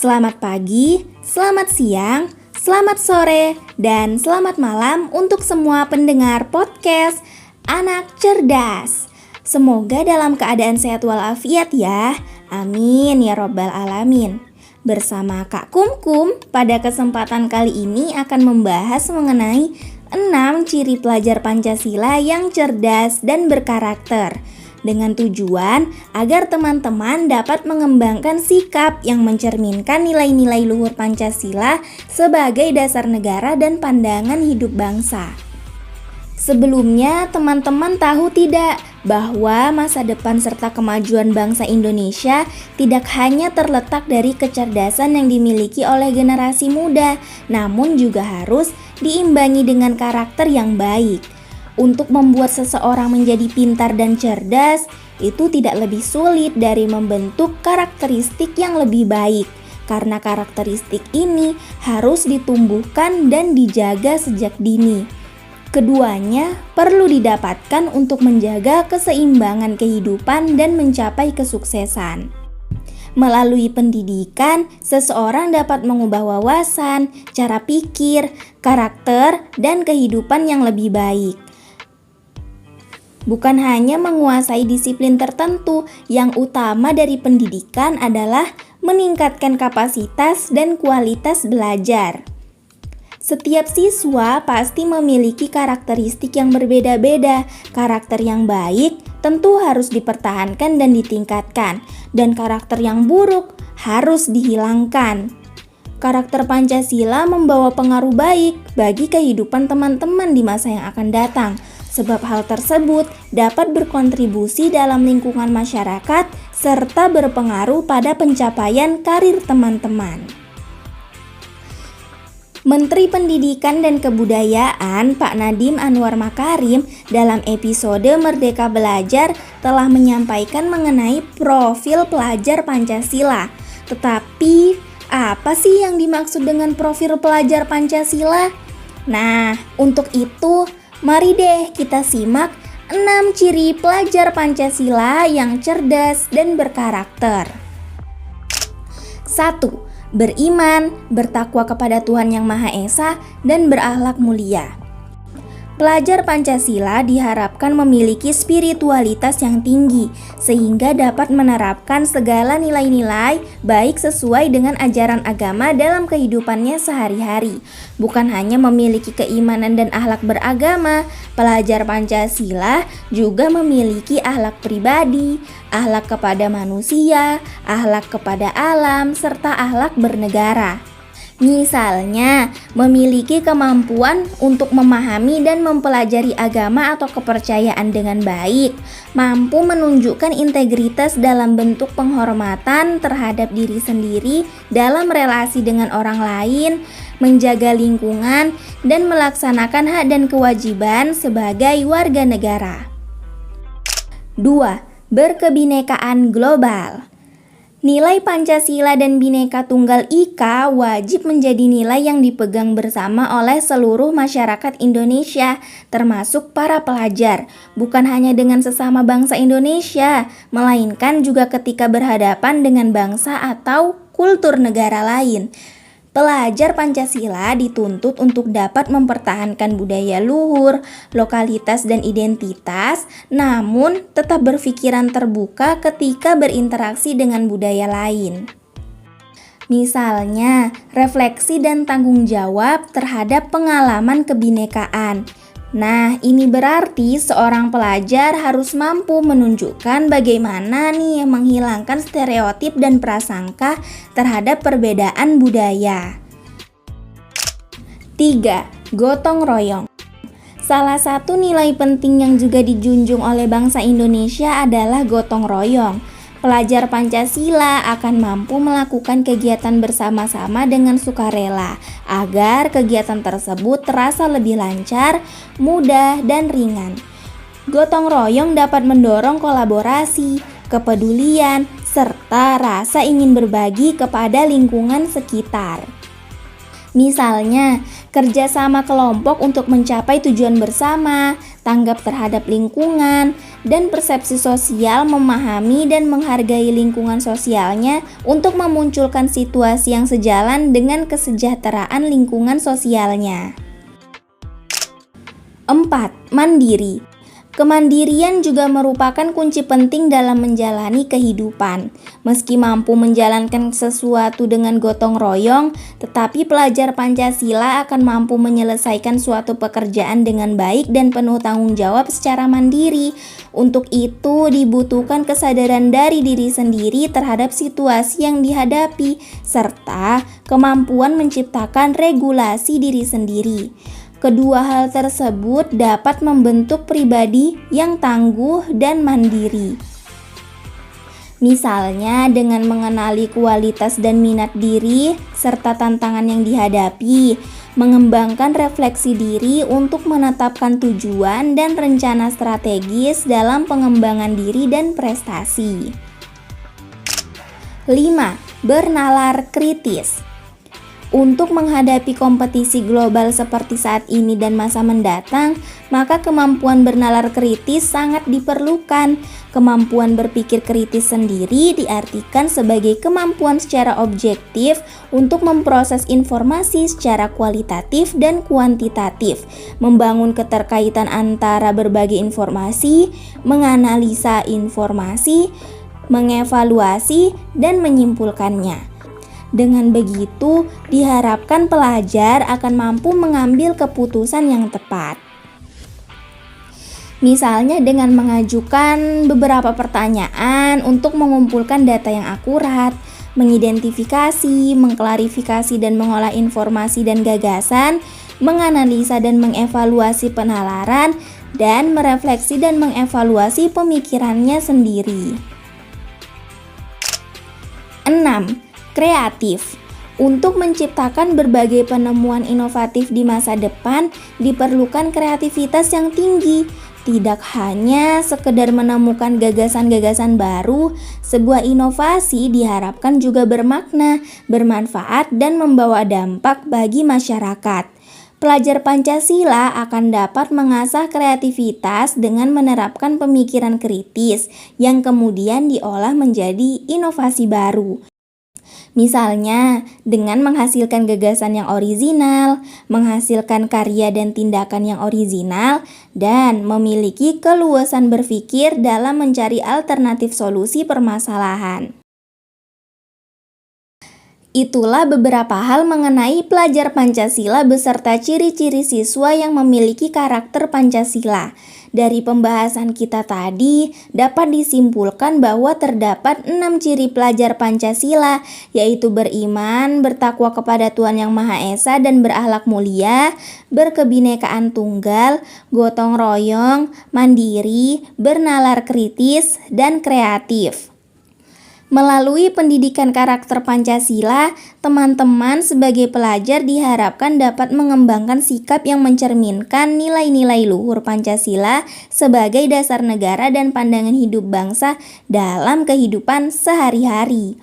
Selamat pagi, selamat siang, selamat sore, dan selamat malam untuk semua pendengar podcast Anak Cerdas. Semoga dalam keadaan sehat walafiat ya. Amin ya robbal alamin. Bersama Kak Kumkum, pada kesempatan kali ini akan membahas mengenai 6 ciri pelajar Pancasila yang cerdas dan berkarakter, dengan tujuan agar teman-teman dapat mengembangkan sikap yang mencerminkan nilai-nilai luhur Pancasila sebagai dasar negara dan pandangan hidup bangsa. Sebelumnya, teman-teman tahu tidak bahwa masa depan serta kemajuan bangsa Indonesia tidak hanya terletak dari kecerdasan yang dimiliki oleh generasi muda, namun juga harus diimbangi dengan karakter yang baik. Untuk membuat seseorang menjadi pintar dan cerdas, itu tidak lebih sulit dari membentuk karakteristik yang lebih baik, karena karakteristik ini harus ditumbuhkan dan dijaga sejak dini. Keduanya perlu didapatkan untuk menjaga keseimbangan kehidupan dan mencapai kesuksesan. Melalui pendidikan, seseorang dapat mengubah wawasan, cara pikir, karakter, dan kehidupan yang lebih baik. Bukan hanya menguasai disiplin tertentu, yang utama dari pendidikan adalah meningkatkan kapasitas dan kualitas belajar. Setiap siswa pasti memiliki karakteristik yang berbeda-beda. Karakter yang baik tentu harus dipertahankan dan ditingkatkan, dan karakter yang buruk harus dihilangkan. Karakter Pancasila membawa pengaruh baik bagi kehidupan teman-teman di masa yang akan datang, sebab hal tersebut dapat berkontribusi dalam lingkungan masyarakat serta berpengaruh pada pencapaian karir teman-teman. Menteri Pendidikan dan Kebudayaan Pak Nadiem Anwar Makarim dalam episode Merdeka Belajar telah menyampaikan mengenai profil pelajar Pancasila. Tetapi, apa sih yang dimaksud dengan profil pelajar Pancasila? Nah, untuk itu, mari deh kita simak 6 ciri pelajar Pancasila yang cerdas dan berkarakter. 1. Beriman, bertakwa kepada Tuhan Yang Maha Esa, dan berakhlak mulia. Pelajar Pancasila diharapkan memiliki spiritualitas yang tinggi, sehingga dapat menerapkan segala nilai-nilai baik sesuai dengan ajaran agama dalam kehidupannya sehari-hari. Bukan hanya memiliki keimanan dan akhlak beragama, pelajar Pancasila juga memiliki akhlak pribadi, akhlak kepada manusia, akhlak kepada alam, serta akhlak bernegara. Misalnya, memiliki kemampuan untuk memahami dan mempelajari agama atau kepercayaan dengan baik, mampu menunjukkan integritas dalam bentuk penghormatan terhadap diri sendiri dalam relasi dengan orang lain, menjaga lingkungan, dan melaksanakan hak dan kewajiban sebagai warga negara. 2. Berkebinekaan global. Nilai Pancasila dan Bhinneka Tunggal Ika wajib menjadi nilai yang dipegang bersama oleh seluruh masyarakat Indonesia, termasuk para pelajar, bukan hanya dengan sesama bangsa Indonesia, melainkan juga ketika berhadapan dengan bangsa atau kultur negara lain. Pelajar Pancasila dituntut untuk dapat mempertahankan budaya luhur, lokalitas dan identitas, namun tetap berpikiran terbuka ketika berinteraksi dengan budaya lain. Misalnya, refleksi dan tanggung jawab terhadap pengalaman kebinekaan. Nah, ini berarti seorang pelajar harus mampu menunjukkan bagaimana nih menghilangkan stereotip dan prasangka terhadap perbedaan budaya. 3. Gotong royong. Salah satu nilai penting yang juga dijunjung oleh bangsa Indonesia adalah gotong royong. Pelajar Pancasila akan mampu melakukan kegiatan bersama-sama dengan sukarela agar kegiatan tersebut terasa lebih lancar, mudah, dan ringan. Gotong royong dapat mendorong kolaborasi, kepedulian, serta rasa ingin berbagi kepada lingkungan sekitar. Misalnya, kerjasama kelompok untuk mencapai tujuan bersama, tanggap terhadap lingkungan, dan persepsi sosial memahami dan menghargai lingkungan sosialnya untuk memunculkan situasi yang sejalan dengan kesejahteraan lingkungan sosialnya. 4. Mandiri. Kemandirian juga merupakan kunci penting dalam menjalani kehidupan. Meski mampu menjalankan sesuatu dengan gotong royong, tetapi pelajar Pancasila akan mampu menyelesaikan suatu pekerjaan dengan baik dan penuh tanggung jawab secara mandiri. Untuk itu dibutuhkan kesadaran dari diri sendiri terhadap situasi yang dihadapi, serta kemampuan menciptakan regulasi diri sendiri. Kedua hal tersebut dapat membentuk pribadi yang tangguh dan mandiri. Misalnya dengan mengenali kualitas dan minat diri serta tantangan yang dihadapi, mengembangkan refleksi diri untuk menetapkan tujuan dan rencana strategis dalam pengembangan diri dan prestasi. 5. Bernalar kritis. Untuk menghadapi kompetisi global seperti saat ini dan masa mendatang, maka kemampuan bernalar kritis sangat diperlukan. Kemampuan berpikir kritis sendiri diartikan sebagai kemampuan secara objektif untuk memproses informasi secara kualitatif dan kuantitatif, membangun keterkaitan antara berbagai informasi, menganalisa informasi, mengevaluasi, dan menyimpulkannya. Dengan begitu, diharapkan pelajar akan mampu mengambil keputusan yang tepat. Misalnya dengan mengajukan beberapa pertanyaan untuk mengumpulkan data yang akurat, mengidentifikasi, mengklarifikasi dan mengolah informasi dan gagasan, menganalisa dan mengevaluasi penalaran, dan merefleksi dan mengevaluasi pemikirannya sendiri. 6. Kreatif. Untuk menciptakan berbagai penemuan inovatif di masa depan, diperlukan kreativitas yang tinggi. Tidak hanya sekedar menemukan gagasan-gagasan baru, sebuah inovasi diharapkan juga bermakna, bermanfaat, dan membawa dampak bagi masyarakat. Pelajar Pancasila akan dapat mengasah kreativitas dengan menerapkan pemikiran kritis yang kemudian diolah menjadi inovasi baru. Misalnya, dengan menghasilkan gagasan yang orisinal, menghasilkan karya dan tindakan yang orisinal, dan memiliki keluasan berpikir dalam mencari alternatif solusi permasalahan. Itulah beberapa hal mengenai pelajar Pancasila beserta ciri-ciri siswa yang memiliki karakter Pancasila. Dari pembahasan kita tadi, dapat disimpulkan bahwa terdapat 6 ciri pelajar Pancasila, yaitu beriman, bertakwa kepada Tuhan Yang Maha Esa dan berakhlak mulia, berkebinekaan tunggal, gotong royong, mandiri, bernalar kritis, dan kreatif. Melalui pendidikan karakter Pancasila, teman-teman sebagai pelajar diharapkan dapat mengembangkan sikap yang mencerminkan nilai-nilai luhur Pancasila sebagai dasar negara dan pandangan hidup bangsa dalam kehidupan sehari-hari.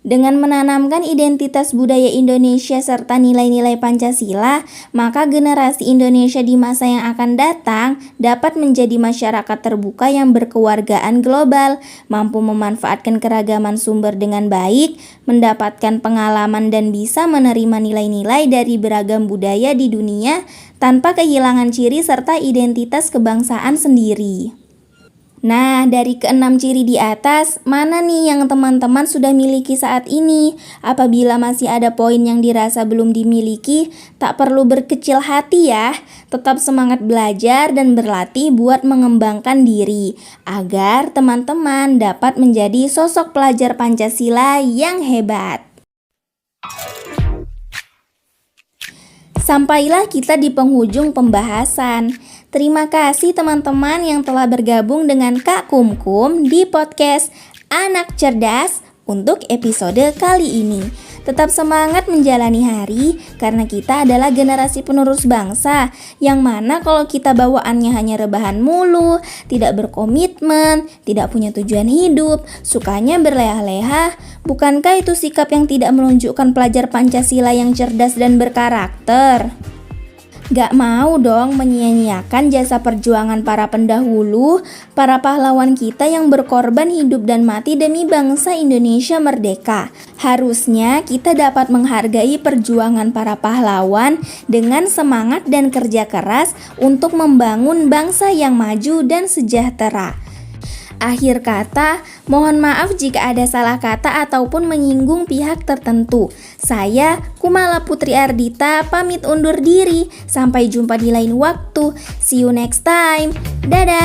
Dengan menanamkan identitas budaya Indonesia serta nilai-nilai Pancasila, maka generasi Indonesia di masa yang akan datang dapat menjadi masyarakat terbuka yang berkewargaan global, mampu memanfaatkan keragaman sumber dengan baik, mendapatkan pengalaman dan bisa menerima nilai-nilai dari beragam budaya di dunia tanpa kehilangan ciri serta identitas kebangsaan sendiri. Nah, dari ke-6 ciri di atas, mana nih yang teman-teman sudah miliki saat ini? Apabila masih ada poin yang dirasa belum dimiliki, tak perlu berkecil hati ya. Tetap semangat belajar dan berlatih buat mengembangkan diri, agar teman-teman dapat menjadi sosok pelajar Pancasila yang hebat. Sampailah kita di penghujung pembahasan. Terima kasih teman-teman yang telah bergabung dengan Kak Kumkum di podcast Anak Cerdas untuk episode kali ini. Tetap semangat menjalani hari karena kita adalah generasi penerus bangsa yang mana kalau kita bawaannya hanya rebahan mulu, tidak berkomitmen, tidak punya tujuan hidup, sukanya berleha-leha, bukankah itu sikap yang tidak menunjukkan pelajar Pancasila yang cerdas dan berkarakter? Gak mau dong menyia-nyiakan jasa perjuangan para pendahulu, para pahlawan kita yang berkorban hidup dan mati demi bangsa Indonesia merdeka. Harusnya kita dapat menghargai perjuangan para pahlawan dengan semangat dan kerja keras untuk membangun bangsa yang maju dan sejahtera. Akhir kata, mohon maaf jika ada salah kata ataupun menyinggung pihak tertentu. Saya, Kumala Putri Ardita, pamit undur diri. Sampai jumpa di lain waktu. See you next time. Dadah!